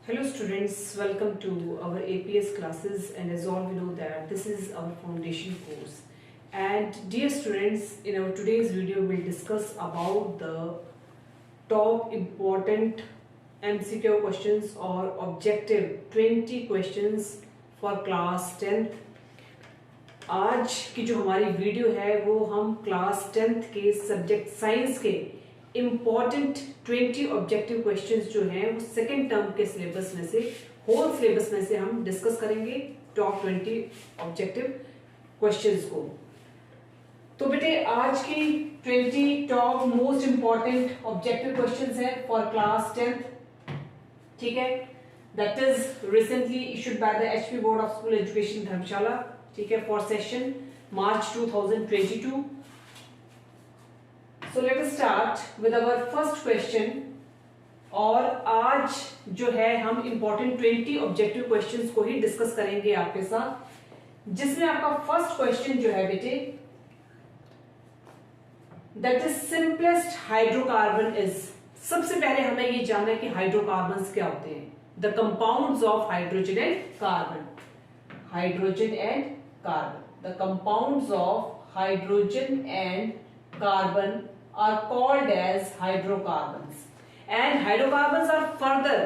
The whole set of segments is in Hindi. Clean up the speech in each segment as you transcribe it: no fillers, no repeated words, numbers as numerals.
Hello students, welcome to our APS classes, and as all we know that this is our foundation course. And dear students, in our today's video we'll discuss about the top important MCQ questions or objective 20 questions for class 10th. आज की जो हमारी वीडियो है वो हम क्लास 10th के सब्जेक्ट साइंस के इम्पॉर्टेंट 20 ऑब्जेक्टिव क्वेश्चंस जो हैं वो सेकेंड टर्म के सिलेबस में से होल सिलेबस में से हम डिस्कस करेंगे टॉप 20 ऑब्जेक्टिव क्वेश्चंस को। तो बेटे आज की 20 top most important objective questions हैं फॉर क्लास 10th, ठीक है, that is recently issued by the HP board of school education Dharamshala, ठीक है, for session March 2022। So let us start with our first question। और आज जो है हम important 20 ऑब्जेक्टिव क्वेश्चंस को ही डिस्कस करेंगे आपके साथ, जिसमें आपका फर्स्ट क्वेश्चन जो है बेटे that is simplest hydrocarbon is. सबसे पहले हमें ये जानना है कि हाइड्रोकार्बन्स क्या होते हैं। The compounds of hydrogen and carbon, hydrogen and carbon, the compounds of hydrogen and carbon are called as hydrocarbons, and hydrocarbons are further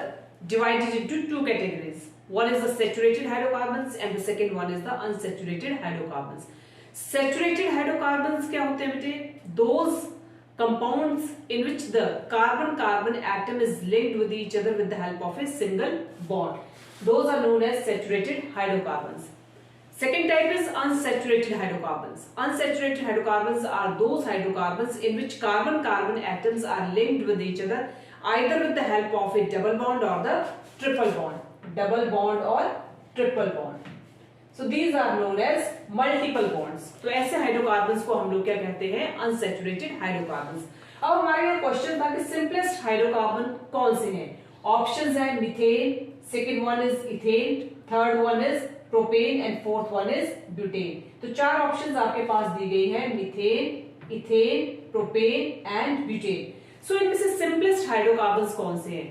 divided into two categories. One is the saturated hydrocarbons and the second one is the unsaturated hydrocarbons. Saturated hydrocarbons क्या होते हैं बेटे? Those compounds in which the carbon atom is linked with each other with the help of a single bond. Those are known as saturated hydrocarbons. Second type is unsaturated hydrocarbons. Unsaturated hydrocarbons are those hydrocarbons in which carbon atoms are linked with each other either with the help of a double bond or the triple bond. Double bond or triple bond. So these are known as multiple bonds. तो ऐसे हाइड्रोकार्बन्स को हम लोग क्या कहते हैं? Unsaturated hydrocarbons. अब हमारे यहाँ क्वेश्चन था कि सिंपलेस्ट हाइड्रोकार्बन कौन से हैं? ऑप्शंस है methane, second one is ethane, third one is propane and fourth one is butane. तो चार ऑप्शंस आपके पास दी गई है, methane, ethane, propane and butane. So इनमें से सिंपलेस्ट हाइड्रोकार्बन्स कौन से हैं?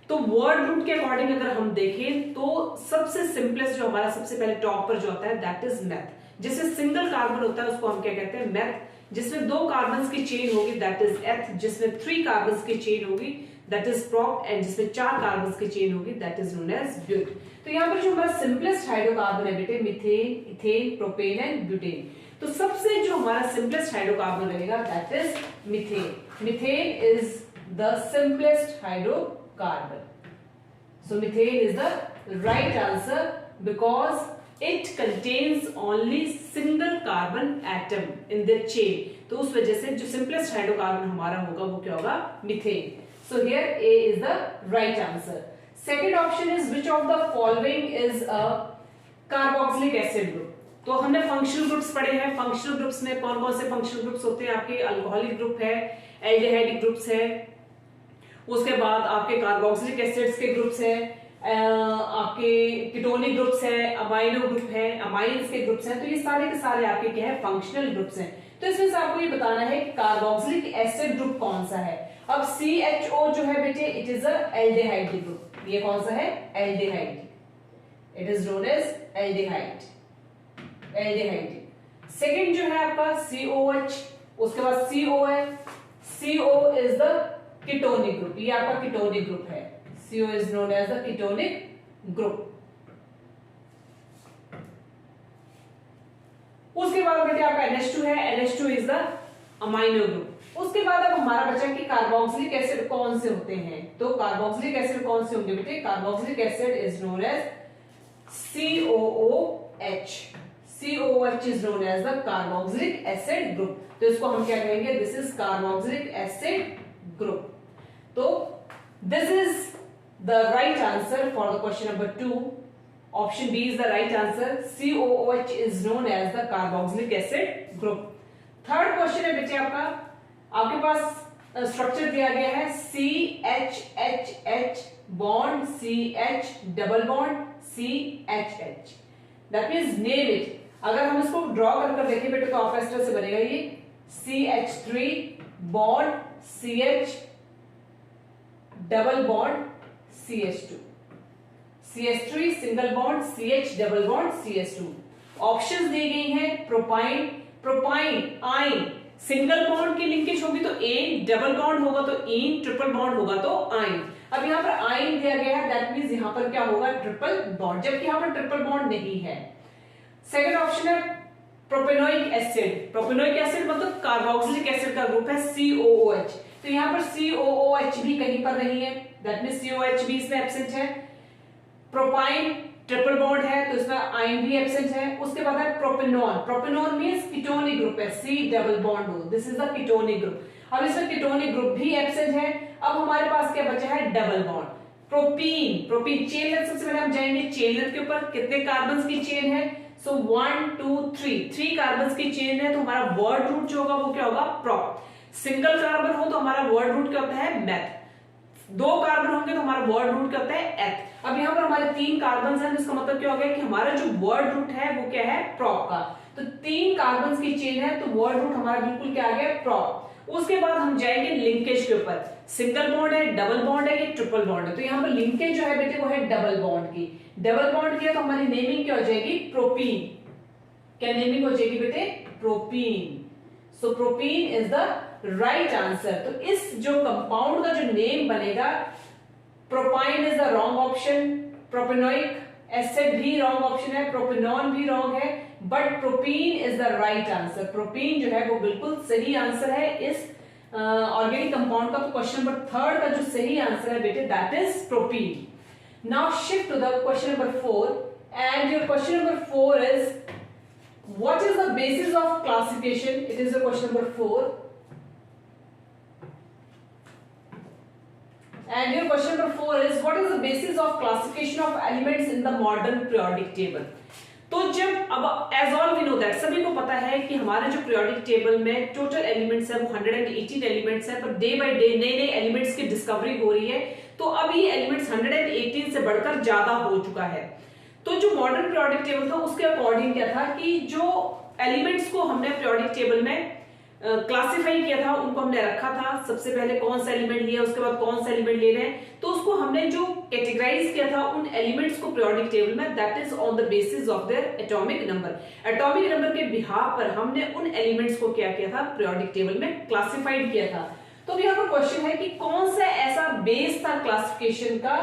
तो वर्ड रूट के अकॉर्डिंग अगर हम देखें तो सबसे सिंपलेस्ट जो हमारा सबसे पहले टॉप पर जो होता है दैट इज मेथ। जिसमें सिंगल कार्बन होता है उसको हम क्या कहते हैं? मेथ। जिसमें दो कार्बन की चेन होगी दैट इज एथ। जिसमें 3 कार्बन की चेन होगी दैट इज प्रोप, एंड जिसमें 4 कार्बन की चेन होगी that is known as butane. तो यहाँ पर जो हमारा सिंपलेस्ट हाइड्रोकार्बन है बेटे methane, ethane, propane and butane. तो सबसे जो हमारा सिंपलेस्ट हाइड्रोकार्बन रहेगा that is methane. Methane is the simplest hydrocarbon. So methane is the right answer because it contains only single carbon atom in the chain. तो उस वजह से जो सिंपलेस्ट हाइड्रोकार्बन हमारा होगा वो क्या होगा? Methane. So here A is the right answer. Second option is which of the following is a carboxylic acid group? तो हमने फंक्शनल ग्रुप्स पढ़े हैं। फंक्शनल ग्रुप्स में कौन कौन से फंक्शनल ग्रुप्स होते हैं? आपके अल्कोहलिक ग्रुप है, एल्डिहाइडिक ग्रुप्स है, उसके बाद आपके कार्बोक्सिलिक एसिड्स के ग्रुप्स है, आपके कीटोनिक ग्रुप्स है, अमाइनो ग्रुप है, अमाइंस के ग्रुप्स हैं। तो ये सारे के सारे आपके क्या है? फंक्शनल ग्रुप्स हैं। तो इसमें से आपको ये बताना है कि कार्बोक्सिलिक एसिड ग्रुप कौन सा है। अब CHO जो है बेटे it is a aldehyde group. ये कौन सा है? Aldehyde. It is known as aldehyde. Aldehyde. Second जो है आपका COH, उसके बाद CO है। CO is the ketonic group. ये आपका कीटोनिक ग्रुप है। CO is known as the ketonic group. उसके बाद बेटे आपका NH2 है। NH2 is the amino group. उसके बाद अब हमारा बचा कि कार्बोक्सिलिक एसिड कौन से होते हैं। तो कार्बोक्सिलिक एसिड कौन से होंगे बेटे? Carboxylic acid is known as COOH। COOH is known as the carboxylic acid group. तो इसको हम क्या कहेंगे? This is carboxylic acid group. तो this is the right answer for the question number 2। Option B is the right answer. COOH is known as the carboxylic acid group. Third question है बेटे आपके पास स्ट्रक्चर दिया गया है CHHH bond CH double bond CHH। That means name it. अगर हम इसको ड्रॉ कर देखें बेटे तो आप इस तरह से बनेगा ये CH3 bond CH double bond CH2। CH3 single bond, CH double bond, CH2। Options दी गई हैं प्रोपाइन, प्रोपाइन आइन, सिंगल बॉन्ड की लिंकेज होगी तो एन, डबल बॉन्ड होगा तो इन, ट्रिपल बॉन्ड होगा तो आइन। अब यहाँ पर आइन दिया गया है, दैट मींस यहाँ पर क्या होगा, ट्रिपल बॉन्ड, जबकि यहाँ पर ट्रिपल बॉन्ड नहीं है। सेकंड ऑप्शन है प्रोपेनोइक एसिड, प्रोपेनोइक एसिड मतलब कार्बोक्सिलिक एसिड का ग्रुप है COOH, तो यहाँ पर COOH भी कहीं पर नहीं है, दैट मींस COH भी इसमें एब्सेंट है। प्रोपाइन ट्रिपल बॉन्ड है तो इसमें आयन भी एब्सेंट है। उसके बाद है propanone, propanone means ketonic group है, C डबल बॉन्ड हो, this is the ketonic group. अब इसमें कीटोनिक ग्रुप भी एब्सेंट है। अब हमारे पास क्या बचा है, double bond. Propene, propene chain length, सबसे पहले हम जाएंगे चेन लेंथ के ऊपर, कितने कार्बन की चेन है, सो 1 2 3 कार्बन की चेन है, तो हमारा वर्ड रूट जो होगा वो क्या होगा, प्रोप। सिंगल कार्बन हो तो हमारा वर्ड रूट क्या होता है, मेथ। 2 कार्बन होंगे तो हमारा वर्ड रूट क्या होता है, एथ। अब यहाँ पर हमारे 3 कार्बन हैं, तो इसका मतलब क्या हो गया कि हमारा जो वर्ड रूट है वो क्या है, प्रोप का। तो 3 कार्बन की चेन है तो वर्ड रूट हमारा बिल्कुल क्या आ गया, प्रोप। उसके बाद हम जाएंगे लिंकेज के ऊपर, सिंगल बॉन्ड है, डबल बॉन्ड है, या ट्रिपल बॉन्ड है, तो यहाँ पर लिंकेज जो है बेटे वो है डबल बॉन्ड की। डबल बॉन्ड की है तो हमारी नेमिंग क्या हो जाएगी, प्रोपीन। क्या नेमिंग हो जाएगी बेटे, propene. So propene is the right answer. तो इस जो कंपाउंड का जो नेम बनेगा, propyne is the wrong option, propanoic acid भी रॉन्ग ऑप्शन है, प्रोपेनॉन भी रॉन्ग है, but propene is the right answer. Propene जो है वो बिल्कुल सही आंसर है इस ऑर्गेनिक कंपाउंड का। तो क्वेश्चन नंबर 3 का जो सही आंसर है बेटे, that is propene. Now shift to the question number 4 and your question number 4 is what is the basis of classification? It is the question number 4 and your question number 4 is what is the basis of classification of elements in the modern periodic table? तो जब अब as all we know that सभी को पता है कि हमारे जो periodic table में टोटल एलिमेंट्स है वो 118 एलिमेंट्स है, पर डे बाय डे नए नए एलिमेंट्स की डिस्कवरी हो रही है, तो अब ये एलिमेंट्स 118 से बढ़कर ज्यादा हो चुका है। तो जो मॉडर्न पीरियोडिक टेबल था उसके अकॉर्डिंग क्या था कि जो एलिमेंट्स को हमने पीरियोडिक टेबल में क्लासिफाई किया था उनको हमने रखा था, सबसे पहले कौन सा एलिमेंट लिया, उसके बाद कौन सा एलिमेंट ले रहे हैं, तो उसको हमने जो कैटेगराइज किया था उन एलिमेंट्स को पीरियोडिक टेबल में, that is on the basis of their atomic number. Atomic number के बिहाफ पर हमने उन एलिमेंट्स को क्या किया था, पीरियोडिक टेबल में क्लासिफाइड किया था। तो अब यहाँ पर क्वेश्चन है कि कौन सा ऐसा बेस था क्लासिफिकेशन का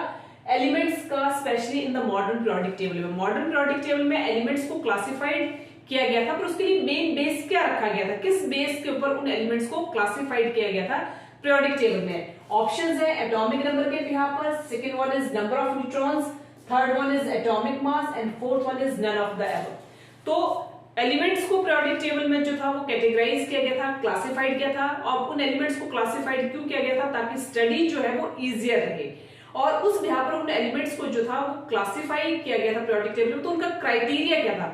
एलिमेंट्स का, specially in the modern periodic table में। मॉडर्न पीरियोडिक टेबल में एलिमेंट्स को क्लासिफाइड किया गया था, पर उसके लिए मेन बेस क्या रखा गया था, किस बेस के ऊपर उन एलिमेंट्स को क्लासिफाइड किया गया था पीरियोडिक टेबल में। ऑप्शंस है एटॉमिक नंबर के बिहाफ पर, second one is number of neutrons, third one is atomic mass and fourth one is none of the above. तो एलिमेंट्स को पीरियोडिक टेबल में जो था वो कैटेगराइज किया गया था, क्लासिफाइड किया था, और उन एलिमेंट्स को क्लासिफाइड क्यों किया गया था, ताकि स्टडी जो है वो इजियर रहे। और उस बिहाफ पर उन एलिमेंट्स को जो था वो क्लासिफाई किया गया था पीरियोडिक टेबल में, तो उनका क्राइटेरिया क्या था,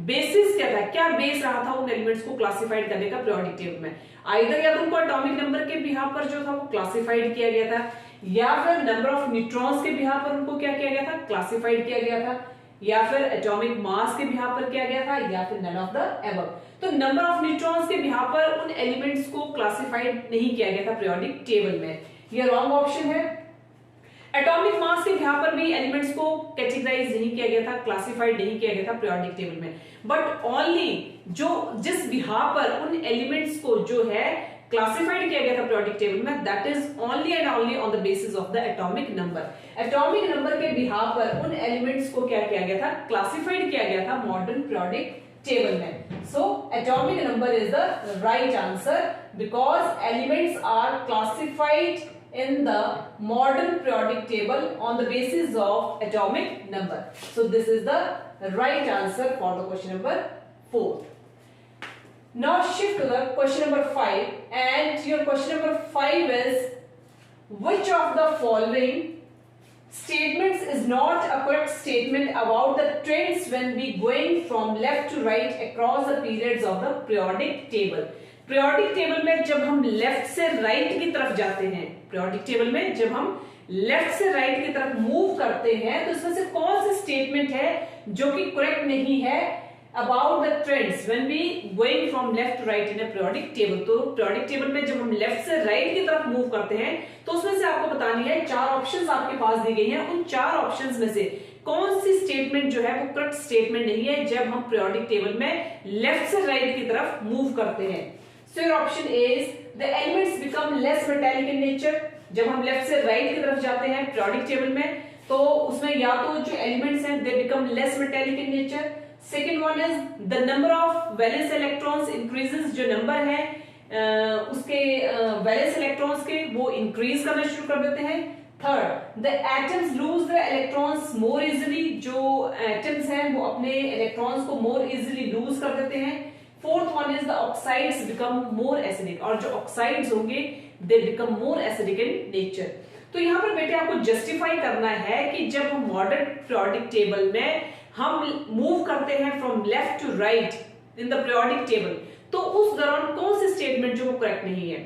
बेसिस क्या था, क्या बेस रहा था उन एलिमेंट्स को क्लासिफाइड करने का पीरियोडिक टेबल में। आइदर या तो उनको एटॉमिक नंबर के बिहाफ पर जो था वो क्लासिफाइड किया गया था, या फिर नंबर ऑफ न्यूट्रॉन्स के बिहाफ पर उनको क्या किया गया था, क्लासिफाइड किया गया था, या फिर एटॉमिक मास के बिहाफ पर किया गया था, या फिर नन ऑफ द अबव। तो नंबर ऑफ न्यूट्रॉन्स के बिहाफ पर उन एलिमेंट्स को क्लासिफाइड नहीं किया गया था पीरियोडिक टेबल में, ये रॉन्ग ऑप्शन है। एटॉमिक मास के बिहाफ पर भी एलिमेंट्स को कैटेगराइज नहीं किया गया था, क्लासिफाइड नहीं किया गया था पीरियोडिक टेबल में, बट ओनली जो जिस बिहाफ पर उन एलिमेंट्स को जो है क्लासिफाइड किया गया था पीरियोडिक टेबल में, that is only and only on the basis of the atomic number. Atomic number के बिहाफ पर उन एलिमेंट्स को क्या किया गया था, क्लासिफाइड किया गया था मॉडर्न पीरियोडिक टेबल में। So atomic number is the right answer because elements are classified in the modern periodic table on the basis of atomic number. So this is the right answer for the question number 4. Now shift to the question number 5 and your question number 5 is which of the following statements is not a correct statement about the trends when we going from left to right across the periods of the periodic table. Periodic table में जब हम लेफ्ट से राइट की तरफ जाते हैं, पीरियोडिक टेबल में जब हम लेफ्ट से राइट की तरफ मूव करते हैं, तो इसमें से कौन सा स्टेटमेंट है जो कि करेक्ट नहीं है about the trends when we going from left to right in a periodic table। तो periodic table में जब हम लेफ्ट से राइट की तरफ मूव करते हैं तो उसमें से आपको बतानी है, चार ऑप्शंस आपके पास दी गई हैं, उन चार ऑप्शंस में से कौन सी स्टेटमेंट जो है वो करेक्ट स्टेटमेंट नहीं है जब हम periodic table में लेफ्ट से राइट की तरफ मूव करते हैं। So your option is the elements become less metallic in nature। जब हम लेफ्ट से राइट की तरफ जाते हैं periodic table में तो उसमें या तो जो एलिमेंट्स हैं they become less metallic in nature। Second one is the number of valence electrons increases, जो नंबर है उसके वैलेंस इलेक्ट्रॉन्स के वो इंक्रीज करना शुरू कर देते हैं। Third, the atoms loose the electrons more easily, जो एटम्स हैं वो अपने इलेक्ट्रॉन्स को मोर इजिली लूज कर देते हैं। Fourth one is the oxides become more acidic, और जो ऑक्साइड्स होंगे they become more acidic in nature. तो यहाँ पर बेटे आपको जस्टिफाई करना है कि जब हम मॉडर्न पीरियोडिक टेबल में हम मूव करते हैं from left to right in the periodic table, तो उस दौरान कौन सी स्टेटमेंट जो वो करेक्ट नहीं है।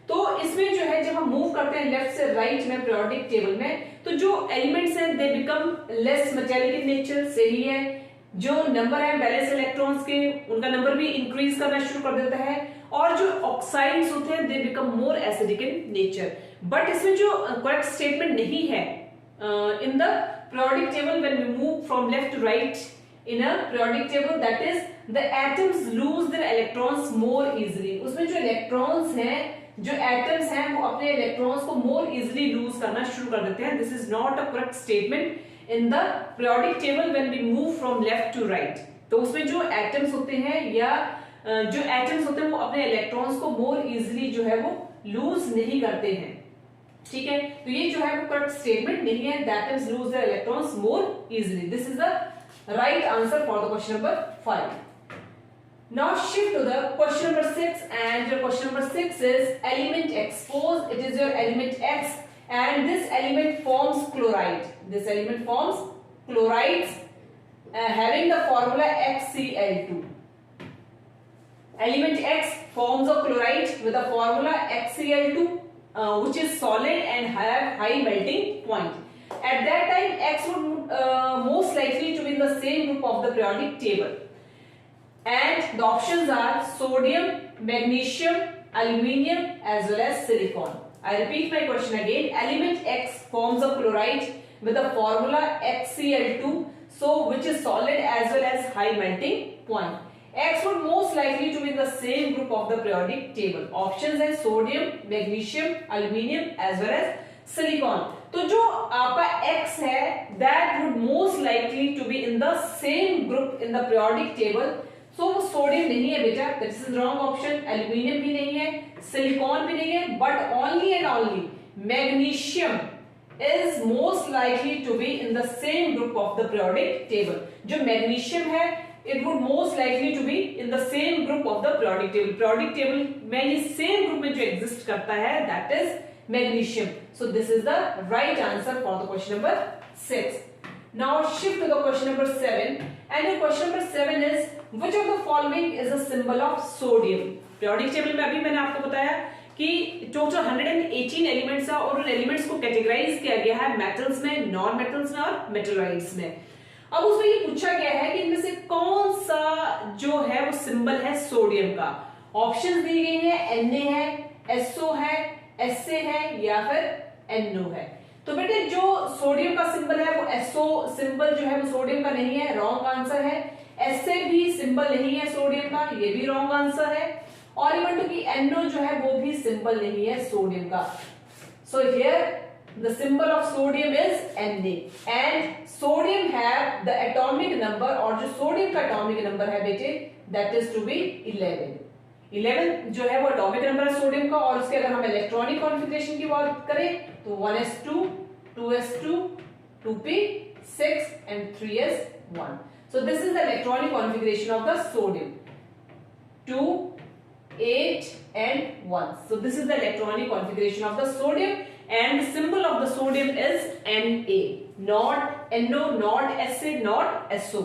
तो इसमें जो है जब हम मूव करते हैं लेफ्ट से राइट में पीरियोडिक टेबल में, तो जो एलिमेंट्स हैं they become less metallic in nature, सही है। जो नंबर है वैलेंस इलेक्ट्रॉन्स के, उनका नंबर भी इंक्रीज करना शुरू कर देता है, और जो ऑक्साइड्स होते हैं they become more acidic in nature. But इसमें जो करेक्ट स्टेटमेंट नहीं है in the periodic table when we move from left to right in a periodic table, that is the atoms lose their electrons more easily। उसमें जो इलेक्ट्रॉन्स हैं, जो एटम्स हैं वो अपने इलेक्ट्रॉन्स को मोर इजिली लूज करना शुरू कर देते हैं। This is not a correct statement in the periodic table when we move from left to right। तो उसमें जो एटम्स होते हैं या जो एटम्स होते हैं वो अपने इलेक्ट्रॉन्स को मोर इजिली जो है वो लूज नहीं करते हैं, ठीक है। तो ये जो है वो करेक्ट स्टेटमेंट नहीं है, that is lose the electrons more easily. This is the right answer for the question number 5। Now shift to the question number 6, and your question number 6 is element X, suppose it is your element X and this element forms chloride। This element forms chlorides having the formula XCl2। Element X forms a chloride with the formula XCl2, which is solid and have high melting point। At that time, X would most likely to be in the same group of the periodic table, and the options are sodium, magnesium, aluminium, as well as silicon। I repeat my question again. Element X forms a chloride with the formula XCl2, so which is solid as well as high melting point। X would most likely to be in the same group of the periodic table। Options है sodium, magnesium, aluminium as well as silicon। तो जो आपका X है that would most likely to be in the same group in the periodic table। So वो सोडियम नहीं है बेटा, that is the wrong option। Aluminium भी नहीं है, सिलिकॉन भी नहीं है, but only and only magnesium is most likely to be in the same group of the periodic table। जो मैग्नीशियम है it would most likely to be in the same group of the periodic table। periodic table में ये same group में जो exist करता है that is magnesium। so this is the right answer for the question number 6। now shift to the question number 7, and your question number 7 is which of the following is a symbol of sodium। periodic table में अभी मैंने आपको बताया कि टोटल 118 एलिमेंट्स है, और उन एलिमेंट्स को कैटेगराइज किया गया है मेटल्स में, नॉन मेटल्स में और मेटलॉइड्स में। अब उसमें ये पूछा गया है कि इनमें से कौन सा जो है वो सिंबल है सोडियम का। ऑप्शंस दी गई है, Na है, SO है, SA है या फिर NO है। तो बेटे जो सोडियम का सिंबल है वो SO सिंबल जो है वो सोडियम का नहीं है, रॉन्ग आंसर है। SA भी सिंबल नहीं है सोडियम का, ये भी रॉन्ग आंसर है। और इवन टू की NO जो है वो भी सिंबल नहीं है सोडियम का। So here the symbol of sodium is Na, and sodium have the atomic number, और जो सोडियम का atomic number है बेटे that is to be 11। 11 जो है वो atomic number है सोडियम का, और उसके अगर हम इलेक्ट्रॉनिक कॉन्फ़िगरेशन की बात करें तो 1s2, 2s2, 2p6 and 3s1। so this is the electronic configuration of the sodium, 2, 8 and 1। so this is the electronic configuration of the sodium, and the symbol of the sodium is Na, not NO, not SA, not SO।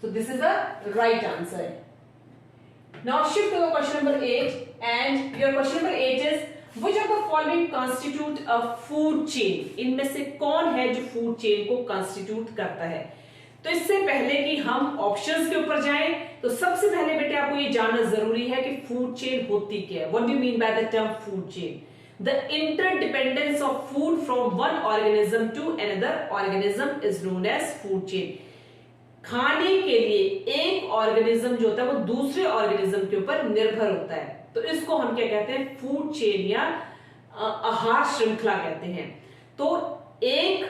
so this is the right answer। now shift to the question number 8, and your question number 8 is which of the following constitute a food chain। इनमें से कौन है जो food chain को constitute करता है। तो इससे पहले कि हम ऑप्शंस के ऊपर जाएं, तो सबसे पहले बेटे आपको ये जानना जरूरी है कि फूड चेन होती क्या है। What do you mean by the term food chain? The interdependence of food from one organism to another organism is known as food chain. खाने के लिए एक ऑर्गेनिज्म जो होता है वो दूसरे ऑर्गेनिज्म के ऊपर निर्भर होता है, तो इसको हम क्या कहते हैं? फूड चेन या आहार श्रृंखला कहते हैं। तो एक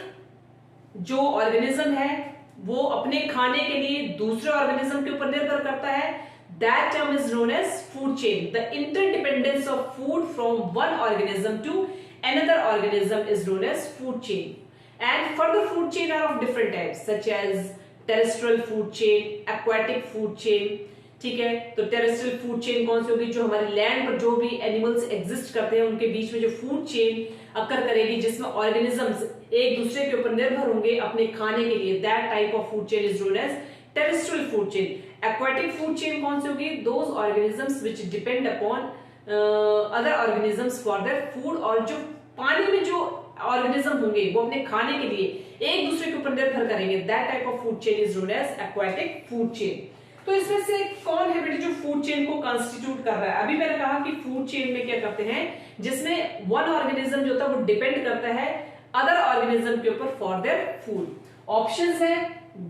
जो ऑर्गेनिज्म है वो अपने खाने के लिए दूसरे ऑर्गेनिज्म के ऊपर निर्भर करता है, that term is known as food chain. The interdependence of food from one organism to another organism is known as food chain. And further food chain are of different types such as terrestrial food chain, aquatic food chain. ठीक है, तो टेरेस्ट्रियल फूड चेन कौन सी होगी? जो हमारे लैंड पर जो भी एनिमल्स एग्जिस्ट करते हैं उनके बीच में जो फूड चेन अकर करेगी, जिसमें ऑर्गेनिजम्स एक दूसरे के ऊपर निर्भर होंगे अपने खाने के लिए, that type of food chain is known as terrestrial food chain. Aquatic food chain कौन सी होगी? Those organisms which depend upon other organisms for their food, और जो पानी में जो ऑर्गेनिज्म होंगे वो अपने खाने के लिए एक दूसरे के ऊपर निर्भर करेंगे, that type of food chain is known as aquatic food chain. तो इसमें से कौन है बेटे जो फूड चेन को कंस्टिट्यूट कर रहा है? अभी मैंने कहा कि फूड चेन में क्या करते हैं, जिसमें वन ऑर्गेनिज्म जो होता है वो डिपेंड करता है अदर ऑर्गेनिज्म के ऊपर फॉर देयर फूड। ऑप्शंस है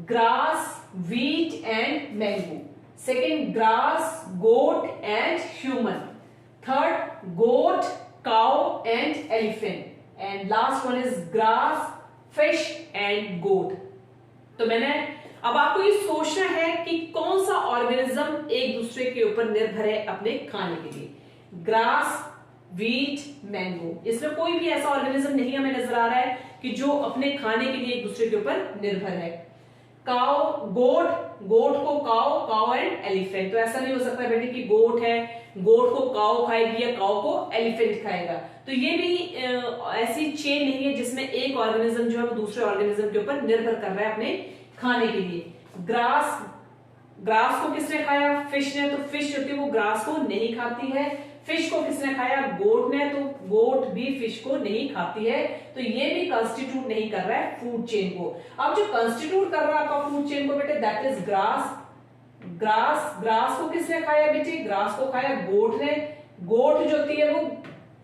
grass, wheat and mango. Second grass, goat and human. Third goat, cow and elephant. And last one is grass, fish and goat. तो मैंने अब आपको ये सोचना है कि कौन सा ऑर्गेनिज्म एक दूसरे के ऊपर निर्भर है अपने खाने के लिए। ग्रास, व्हीट, मैंगो, इसमें कोई भी ऐसा ऑर्गेनिज्म नहीं हमें नजर आ रहा है कि जो अपने खाने के लिए एक दूसरे के ऊपर निर्भर है। काउ, गोट, गोट को काउ, काउ एंड एलिफेंट। तो ऐसा नहीं हो सकता बेटे कि गोट है, गोट को काउ खाएगी या काउ को एलिफेंट खाएगा। तो ये भी ऐसी चेन नहीं है जिसमें एक ऑर्गेनिज्म जो है वो दूसरे ऑर्गेनिज्म के ऊपर निर्भर कर रहा है अपने खाने के लिए। ग्रास, ग्रास को किसने खाया? फिश ने। तो फिश जो थी वो ग्रास को नहीं खाती है। फिश को किसने खाया? गोट ने। तो गोट भी फिश को नहीं खाती है। तो ये भी कंस्टिट्यूट नहीं कर रहा है फूड चेन को। अब जो कंस्टिट्यूट कर रहा है आपका फूड चेन को बेटे, that is grass. Grass, grass को किसने खाया बेटे? ग्रास को खाया गोट ने। गोट जो होती है वो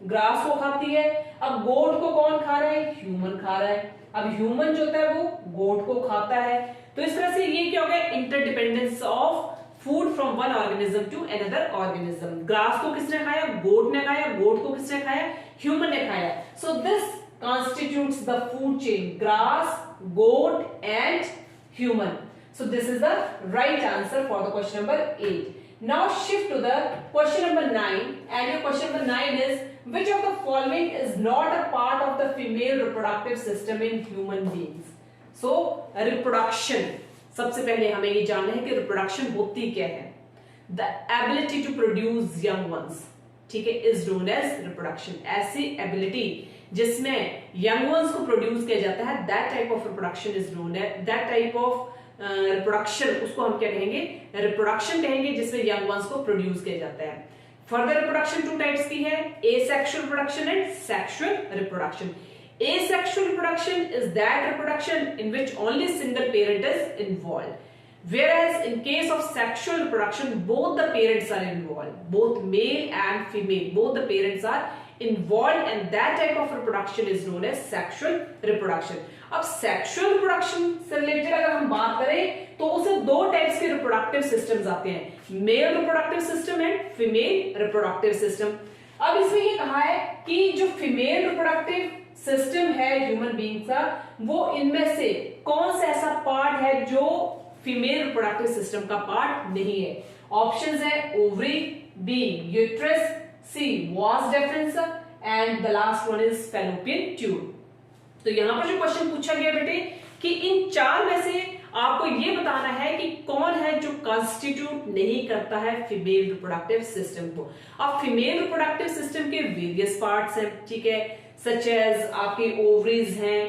ग्रास को खाती है। अब गोट को कौन खा रहा है? ह्यूमन खा रहा है। अब ह्यूमन जो होता है वो गोट को खाता है। तो इस तरह से ये क्या हो गया? Interdependence of food from one organism to another organism. Grass को किसने खाया? गोट ने खाया। गोट को किसने खाया? ह्यूमन ने खाया। So this constitutes the food chain: grass, goat and human. So this is the right answer for the question number 8. Now shift to the question number 9, and your question number 9 is which of the following is not a part of the female reproductive system in human beings? So reproduction, सबसे पहले हमें ये जानना है कि reproduction होती क्या है। The ability to produce young ones, ठीक है, is known as reproduction. ऐसी ability जिसमें यंग वंस को प्रोड्यूस किया जाता है, that type of reproduction is known है, दैट टाइप ऑफ रिप्रोडक्शन उसको हम क्या कहेंगे? रिप्रोडक्शन कहेंगे, जिसमें यंग वंस को प्रोड्यूस किया जाता है। फर्दर रिप्रोडक्शन टू टाइप्स की है, asexual reproduction and sexual reproduction. Asexual reproduction is that reproduction in which only single parent is involved, whereas in case of sexual reproduction both the parents are involved, both male and female, both the parents are involved, and that type of reproduction is known as sexual reproduction. अब sexual reproduction से रिलेटेड अगर हम बात करें तो उसे दो टाइप्स के reproductive systems आते हैं, male reproductive system and female reproductive system. अब इसमें ये कहा है कि जो female reproductive सिस्टम है ह्यूमन बीइंग का, वो इनमें से कौन सा ऐसा पार्ट है जो फीमेल रिप्रोडक्टिव सिस्टम का पार्ट नहीं है? ऑप्शंस है ovary, B uterus, C vas deferens and the last one is fallopian tube. तो यहां पर जो क्वेश्चन पूछा गया बेटे कि इन चार में से आपको ये बताना है कि कौन है जो कंस्टिट्यूट नहीं करता है फीमेल रिप्रोडक्टिव सिस्टम को। अब फीमेल रिप्रोडक्टिव सिस्टम के वेरियस पार्ट्स हैं, ठीक है, सच एज आपके ओवरीज हैं,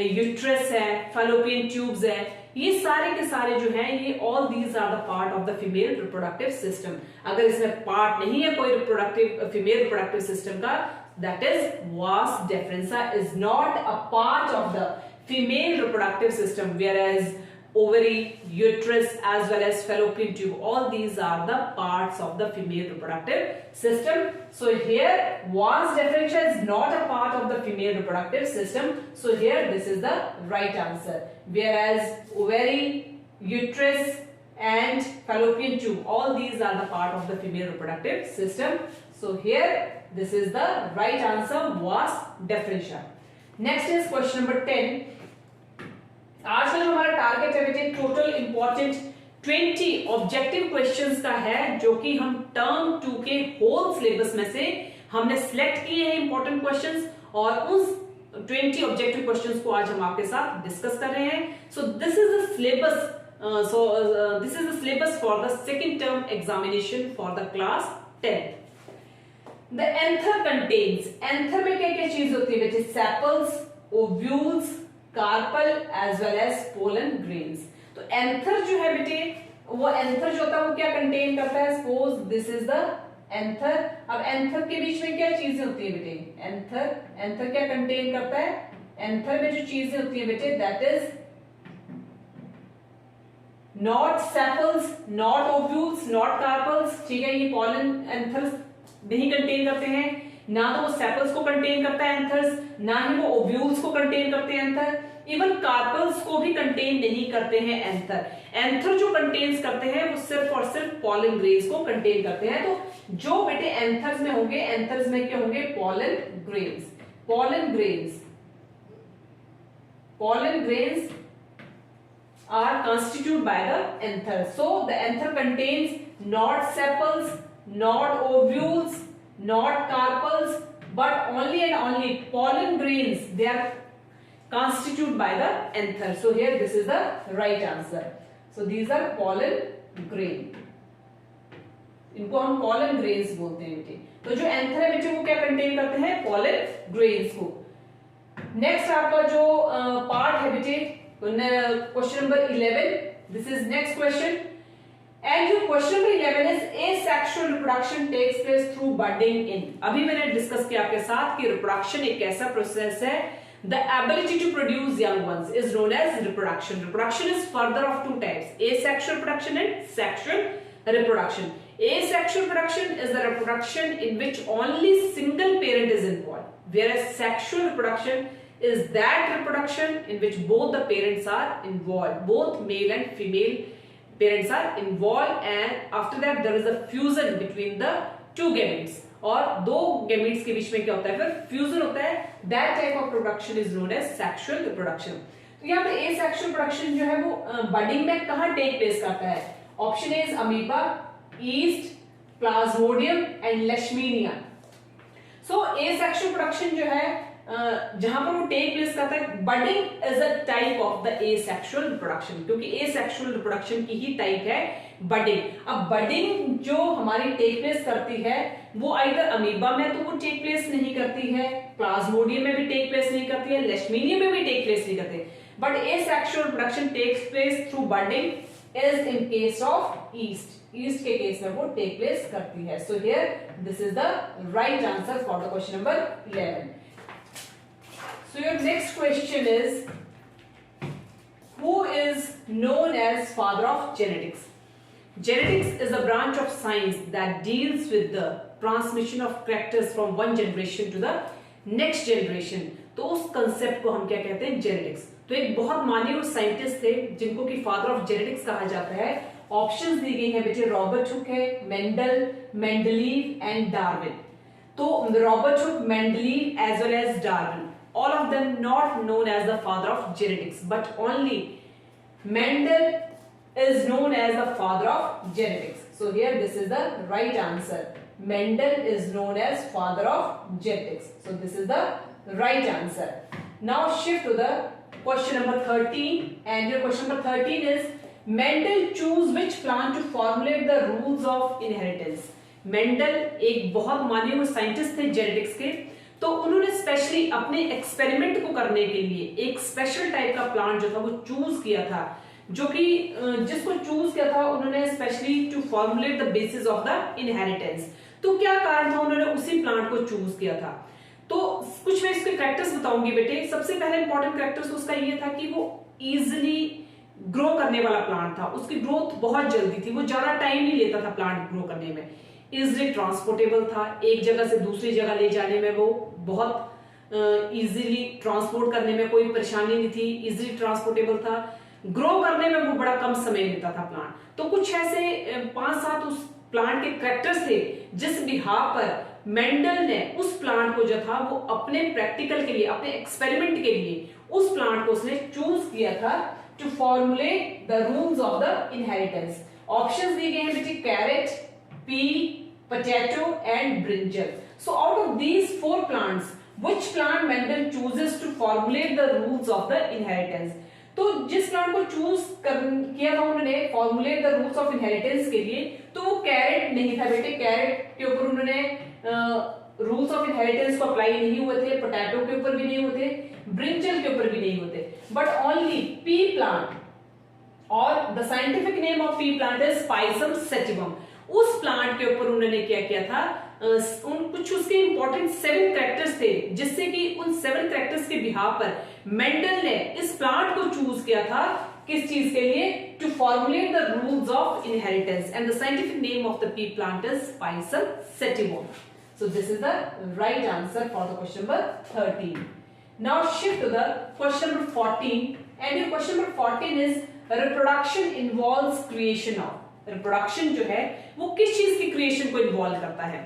यूट्रस है, फैलोपियन ट्यूब्स है, ये सारे के सारे जो हैं ये all these are the part of the female reproductive system. अगर इसमें पार्ट नहीं है कोई रिप्रोडक्टिव फीमेल रिप्रोडक्टिव सिस्टम का, दैट इज वास डेफरेंसा is not a part of the female reproductive system, whereas ovary, uterus, as well as fallopian tube. All these are the parts of the female reproductive system. So here vas deferentia is not a part of the female reproductive system. So here this is the right answer. Whereas ovary, uterus and fallopian tube, all these are the part of the female reproductive system. So here this is the right answer, vas deferentia. Next is question number 10. आज का जो हमारा टारगेट है बेटे टोटल इंपॉर्टेंट 20 ऑब्जेक्टिव क्वेश्चंस का है, जो कि हम टर्म 2 के होल सिलेबस में से हमने सिलेक्ट किए हैं इंपॉर्टेंट क्वेश्चंस, और उस 20 ऑब्जेक्टिव क्वेश्चंस को आज हम आपके साथ डिस्कस कर रहे हैं. So this is the syllabus, this is the syllabus for the second term examination for the class 10. The anther contains, anther में क्या क्या चीज होती है बेटे? Sepals, ovules, carpel as well as pollen grains. तो एंथर जो है बेटे, वो एंथर जो होता है वो क्या कंटेन करता है? Suppose this is the anther. अब एंथर के बीच में क्या चीजें होती है बेटे? एंथर क्या कंटेन करता है? एंथर में जो चीजें होती है बेटे, that is not sepals, not ovules, not carpels. ठीक है, ये पोलन एंथर्स नहीं कंटेन करते हैं. ना तो वो सेपल्स को कंटेन करता है एंथर्स, ना ही वो ओव्यूल्स को कंटेन करते हैं एंथर. इवन कार्पल्स को भी कंटेन नहीं करते हैं एंथर. एंथर जो कंटेन्स करते हैं वो सिर्फ और सिर्फ पॉलन ग्रेन्स को कंटेन करते हैं. तो जो बेटे एंथर्स में होंगे, एंथर्स में क्या होंगे? Pollen grains. Pollen grains are constituted by the anther. So the anther contains not sepals, not ovules, not carpels, but only and only pollen grains. They are constituted by the anther. So here this is the right answer. So these are pollen grain. इनको हम pollen grains बोलते हैं बेटे. तो जो एंथर है बेटे वो क्या कंटेन करते हैं? pollen grains को. नेक्स्ट आपका जो पार्ट है बेटे, question number 11. This is next question. And your question number 11 is asexual reproduction takes place through budding in. अभी मैंने डिस्कस किया आपके साथ कि रिप्रोडक्शन एक ऐसा प्रोसेस है, the ability to produce young ones is known as reproduction. Reproduction is further of two types, asexual reproduction and sexual reproduction. Asexual reproduction is the reproduction in which only single parent is involved, whereas sexual reproduction is that reproduction in which both the parents are involved, both male and female parents are involved, and after that there is a fusion between the two gametes, और दो gametes के बीच में क्या होता है? फिर fusion होता है. That type of reproduction is known as sexual reproduction. तो यहाँ पे asexual reproduction जो है वो budding में कहाँ take place करता है? Option A is amoeba, yeast, plasmodium and leishmania. So asexual reproduction जो है जहां पर वो टेक प्लेस करता है, budding is a type of the asexual reproduction, क्योंकि एसेक्सुअल रिप्रोडक्शन की ही टाइप है बडिंग. अब बडिंग जो हमारी टेक प्लेस करती है वो आइदर अमीबा में तो वो टेक प्लेस नहीं करती है, प्लाज्मोडियम में भी टेक प्लेस नहीं करती है, लेशमीनियम में भी टेक प्लेस नहीं करती, but asexual reproduction takes place through budding is in case of yeast. Yeast के केस में वो टेक प्लेस करती है. So here this is the right answer for the question number 11. So your next question is, who is known as father of genetics? Genetics is a branch of science that deals with the transmission of characters from one generation to the next generation. तो उस कंसेप्ट को हम क्या कहते हैं? जेनेटिक्स. तो एक बहुत माने हुए साइंटिस्ट थे जिनको कि फादर ऑफ जेनेटिक्स कहा जाता है. ऑप्शंस दी गई हैं बेटे, रॉबर्ट हुक है, मेंडल, मेंडलीव एंड डार्विन. तो Robert Hooke, Mendeleev as well as Darwin, all of them not known as the father of genetics, but only Mendel is known as the father of genetics. So here this is the right answer. Mendel is known as father of genetics. So this is the right answer. Now shift to the question number 13, and your question number 13 is, Mendel choose which plant to formulate the rules of inheritance. Mendel एक बहुत माने हुए साइंटिस्ट थे जेनेटिक्स के, तो उन्होंने स्पेशली अपने एक्सपेरिमेंट को करने के लिए एक स्पेशल टाइप का प्लांट जो था वो चूज किया था, जो कि जिसको चूज किया था उन्होंने specially to formulate the basis of the inheritance. तो क्या कारण था उन्होंने उसी प्लांट को चूज किया था? तो कुछ मैं इसके कैरेक्टर्स बताऊंगी बेटे. सबसे पहले इंपॉर्टेंट कैरेक्टर्स उसका ये था कि वो इजिली ग्रो करने वाला प्लांट था, उसकी ग्रोथ बहुत जल्दी थी, वो ज्यादा टाइम नहीं लेता था प्लांट ग्रो करने में, इजिली ट्रांसपोर्टेबल था, एक जगह से दूसरी जगह ले जाने में वो बहुत इजीली ट्रांसपोर्ट करने में कोई परेशानी नहीं थी, इजीली ट्रांसपोर्टेबल था, ग्रो करने में वो बड़ा कम समय लेता था प्लांट। तो कुछ ऐसे 5-7 उस प्लांट के कैरेक्टर्स थे जिस बिहाफ पर मेंडल ने उस प्लांट को जो था वो अपने प्रैक्टिकल के लिए, अपने एक्सपेरिमेंट के लिए उस प्लांट को उसने चूज किया था to formulate the rules of the inheritance. Options दिए गए हैं बेटे, carrot, pea, potato and brinjal. So out of these 4 plants which plant Mendel chooses to formulate the rules of the inheritance. तो जिस प्लांट को चूज किया था उन्होंने formulate the rules of inheritance के लिए, तो वो कैरेट नहीं था बेटे, कैरेट के ऊपर उन्होंने रूल्स ऑफ इनहेरिटेंस को अप्लाई नहीं हुए थे, पोटैटो के ऊपर भी नहीं हुए थे, ब्रिंजल के ऊपर भी नहीं होते, बट ओनली पी प्लांट, और the scientific name of P plant is Pisum sativum. उस प्लांट के ऊपर उन्होंने क्या किया था, कुछ उसके इंपॉर्टेंट 7 कैरेक्टर्स थे जिससे कि उन 7 कैरेक्टर्स के बिहाफ पर मेंडल ने इस प्लांट को चूज किया था किस चीज के लिए, to formulate the rules of inheritance, and the scientific name of the pea plant is Pisum sativum. So this is the right answer for the question number 13. Now shift to the question number 14, and your question number 14 is reproduction involves creation of. Reproduction जो है वो किस चीज की creation को involve करता है?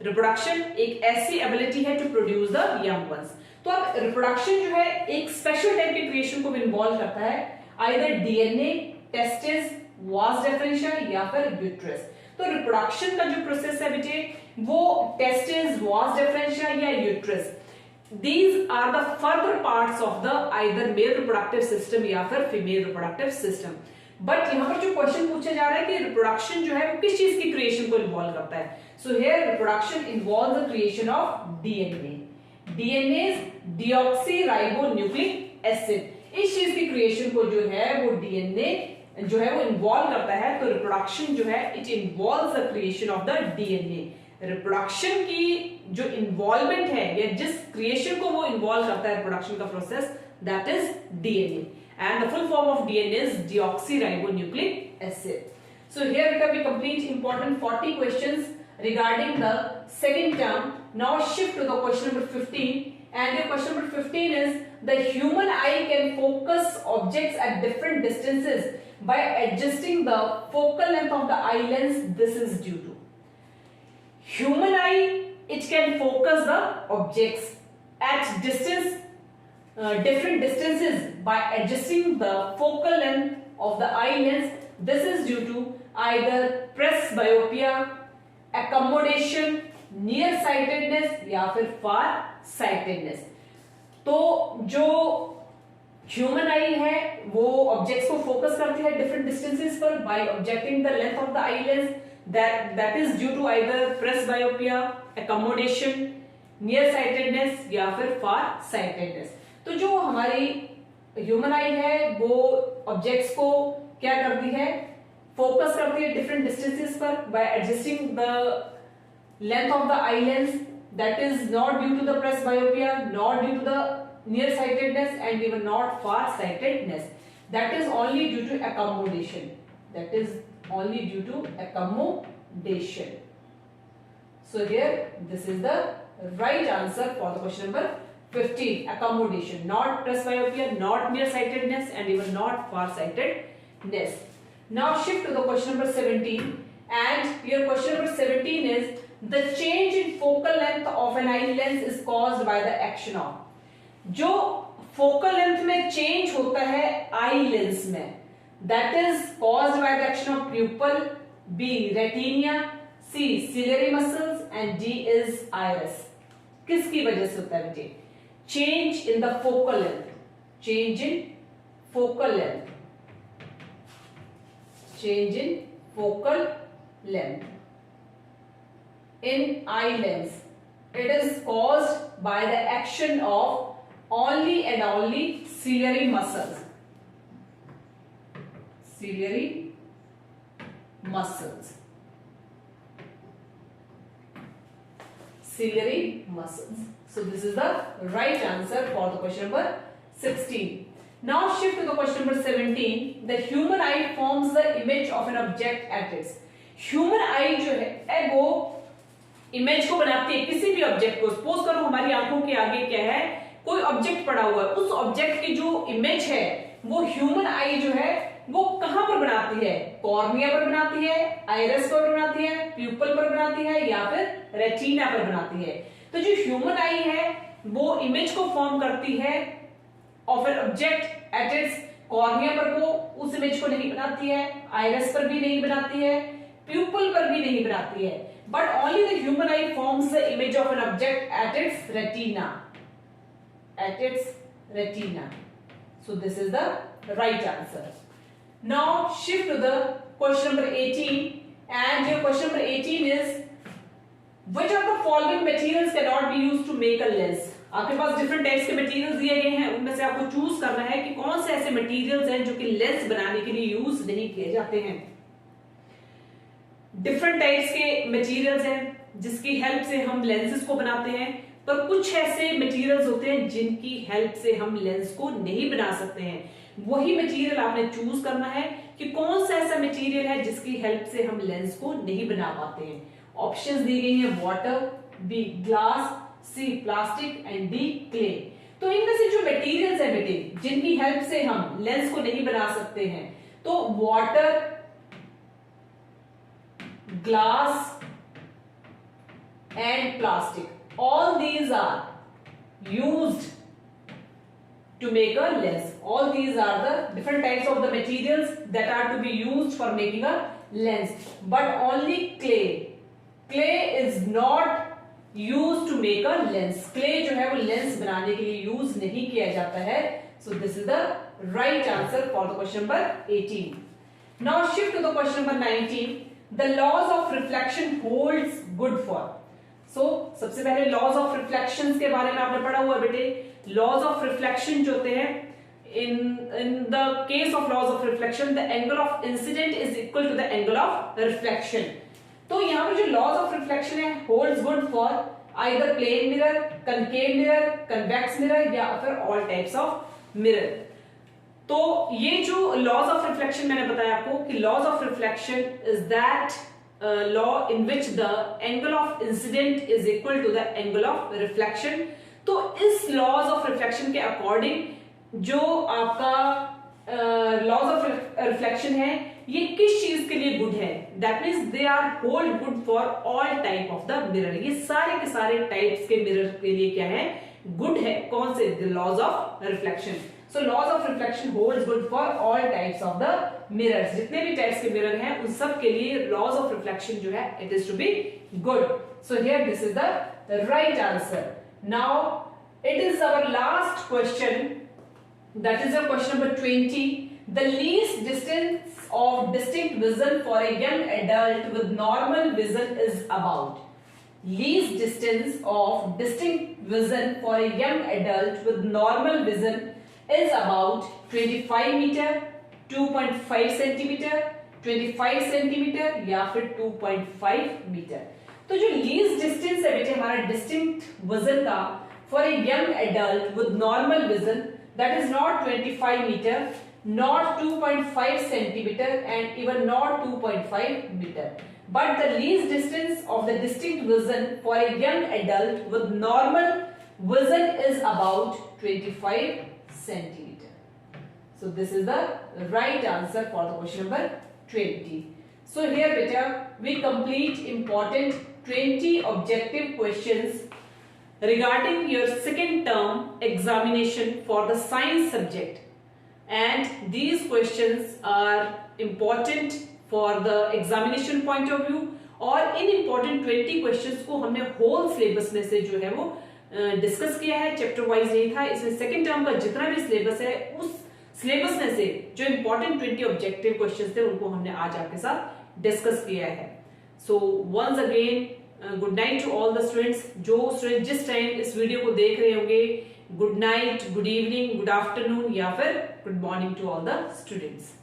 Reproduction एक ऐसी ability है to produce the young ones. तो अब reproduction जो है एक special type की creation को involve करता है, either DNA, testes, vas deferentia या फिर uterus. तो रिप्रोडक्शन का जो प्रोसेस है बेटे वो टेस्टिस, वास डिफरेंशिया या uterus, these are the further parts of the either male reproductive system या फिर फीमेल रिप्रोडक्टिव सिस्टम। बट यहाँ पर जो क्वेश्चन पूछा जा रहा है कि रिप्रोडक्शन जो है वो किस चीज की क्रिएशन को इन्वॉल्व करता है। So here reproduction involve the creation of DNA, DNA deoxy ribo nucleic acid, इस चीज की क्रिएशन को जो है वो डीएनए जो है वो इन्वॉल्व करता है। तो रिप्रोडक्शन जो है it involves the creation of the DNA. Reproduction की जो इन्वॉल्वमेंट है या जिस क्रिएशन को वो इन्वॉल्व करता है रिप्रोडक्शन का process, that is DNA, and the full form of DNA is deoxyribonucleic acid. So here we have complete important 40 questions regarding the second term. Now shift to the question number 15, and your question number 15 is the human eye can focus objects at different distances by adjusting the focal length of the eye lens. This is due to human eye, it can focus the objects at distance, different distances by adjusting the focal length of the eye lens. This is due to either presbyopia, accommodation, nearsightedness या फिर far sightedness. तो जो ह्यूमन आई है वो ऑब्जेक्ट्स को फोकस करती है डिफरेंट डिस्टेंसेस पर by objecting the length of the eye lens, that is due to either presbyopia, accommodation, near sightedness या फिर फार साइटेडनेस। तो जो हमारी ह्यूमन आई है वो ऑब्जेक्ट्स को क्या करती है, फोकस करती है डिफरेंट डिस्टेंसेस पर by adjusting the length of the eye lens, that is not due to the presbyopia, not due to the nearsightedness and even not far-sightedness. That is only due to accommodation. That is only due to accommodation. So here this is the right answer for the question number 15. Accommodation, not presbyopia, not nearsightedness and even not far-sightedness. Now shift to the question number 17, and your question number 17 is the change in focal length of an eye lens is caused by the action of. जो फोकल लेंथ में चेंज होता है आई लेंस में, that is caused by the action of pupil, B retina, C ciliary muscles and D is iris. किसकी वजह से होता है बेटे? Change in the focal length, change in focal length, change in focal length in eye lens, it is caused by the action of only and only ciliary muscles, ciliary muscles, ciliary muscles. So this is the right answer for the question number 16. Now shift to the question number 17. The human eye forms the image of an object at its. Human eye जो है वो इमेज को बनाती है किसी भी ऑब्जेक्ट को. सपोज करो हमारी आंखों के आगे क्या है, कोई ऑब्जेक्ट पड़ा हुआ है, उस ऑब्जेक्ट की जो इमेज है वो ह्यूमन आई जो है वो कहां पर बनाती है? कॉर्निया पर बनाती है, आइरिस पर बनाती है, प्यूपल पर बनाती है या फिर रेटिना पर बनाती है. तो जो ह्यूमन आई है वो इमेज को फॉर्म करती है of an object at its. Cornea पर वो उस इमेज को नहीं बनाती है, आइरिस पर भी नहीं बनाती है, प्यूपल पर भी नहीं बनाती है, but only the human I forms the image of an object at its retina. At its retina. So this is the right answer. Now shift to the question number 18, and your question number 18 is which of the following materials cannot be used to make a lens. आपके पास डिफरेंट टाइप्स के मटेरियल्स दिए गए हैं, उनमें से आपको चूज करना है कि कौन से ऐसे मटेरियल्स हैं जो कि लेंस बनाने के लिए यूज नहीं किए जाते हैं. डिफरेंट टाइप्स के मटेरियल्स हैं जिसकी हेल्प से हम लेंसेज को बनाते हैं, पर कुछ ऐसे मटेरियल्स होते हैं जिनकी हेल्प से हम लेंस को नहीं बना सकते हैं. वही मटेरियल आपने चूज करना है कि कौन सा ऐसा मटेरियल है जिसकी हेल्प से हम लेंस को नहीं बना पाते हैं. ऑप्शंस दी गई हैं water, B glass, C plastic and D clay. तो इनमें से जो मटेरियल्स है बेटे जिनकी हेल्प से हम लेंस को नहीं बना सकते हैं, तो water, glass and plastic, all these are used to make a lens. All these are the different types of the materials that are to be used for making a lens, but only clay is not used to make a lens. Clay जो है वो लेंस बनाने के लिए यूज नहीं किया जाता है. So this is the right answer for the question number 18. Now shift to the question number 19. The laws of reflection holds good for. सबसे पहले लॉज ऑफ रिफ्लेक्शन के बारे में आपने पढ़ा हुआ बेटे. लॉज ऑफ रिफ्लेक्शन जो होते हैं, in the case of laws of reflection the angle of incidence is equal to the angle of reflection. तो यहाँ पे जो लॉज ऑफ रिफ्लेक्शन है holds good for either plane mirror, concave mirror, convex mirror या फिर ऑल टाइप्स ऑफ मिरर. तो ये जो लॉज ऑफ रिफ्लेक्शन मैंने बताया आपको कि laws of reflection is that law in which the angle of incident is equal to the angle of reflection. तो इस laws of reflection के according जो आपका laws of reflection है ये किस चीज के लिए गुड है? That means they are hold good for all type of the mirror. ये सारे के सारे टाइप्स के मिरर के लिए क्या है? गुड है. कौन से? The laws of reflection. So laws of reflection holds good for all types of the mirrors. जितने भी टाइप्स के मिरर हैं उन सब के लिए laws of reflection जो है it is to be good. So here this is the right answer. Now it is our last question. That is the question number 20. The least distance of distinct vision for a young adult with normal vision is about. Least distance of distinct vision for a young adult with normal vision is about 25 meter, 2.5 centimetre, 25 centimetre या फिर 2.5 मीटर. तो जो लीस्ट डिस्टेंस है बेटे हमारा डिस्टिंक्ट विजन का for a young adult with normal vision, that is not 25 metre, not 2.5 centimetre and even not 2.5 metre, but the least distance of the distinct vision for a young adult with normal vision is about 25 centimeter. So this is the right answer for the question number 20. So here beta we complete important 20 objective questions regarding your second term examination for the science subject, and these questions are important for the examination point of view. और इन important 20 questions को हमने whole syllabus में से जो है वो डिस्कस किया है, चैप्टर वाइज नहीं था. इसमें सेकंड टर्म का जितना भी सिलेबस है उस सिलेबस में से जो इंपॉर्टेंट 20 ऑब्जेक्टिव क्वेश्चंस थे उनको हमने आज आपके साथ डिस्कस किया है. So once again good night to all the students. जो स्टूडेंट जिस टाइम इस वीडियो को देख रहे होंगे, good night, good evening, good afternoon या फिर good morning to all the students.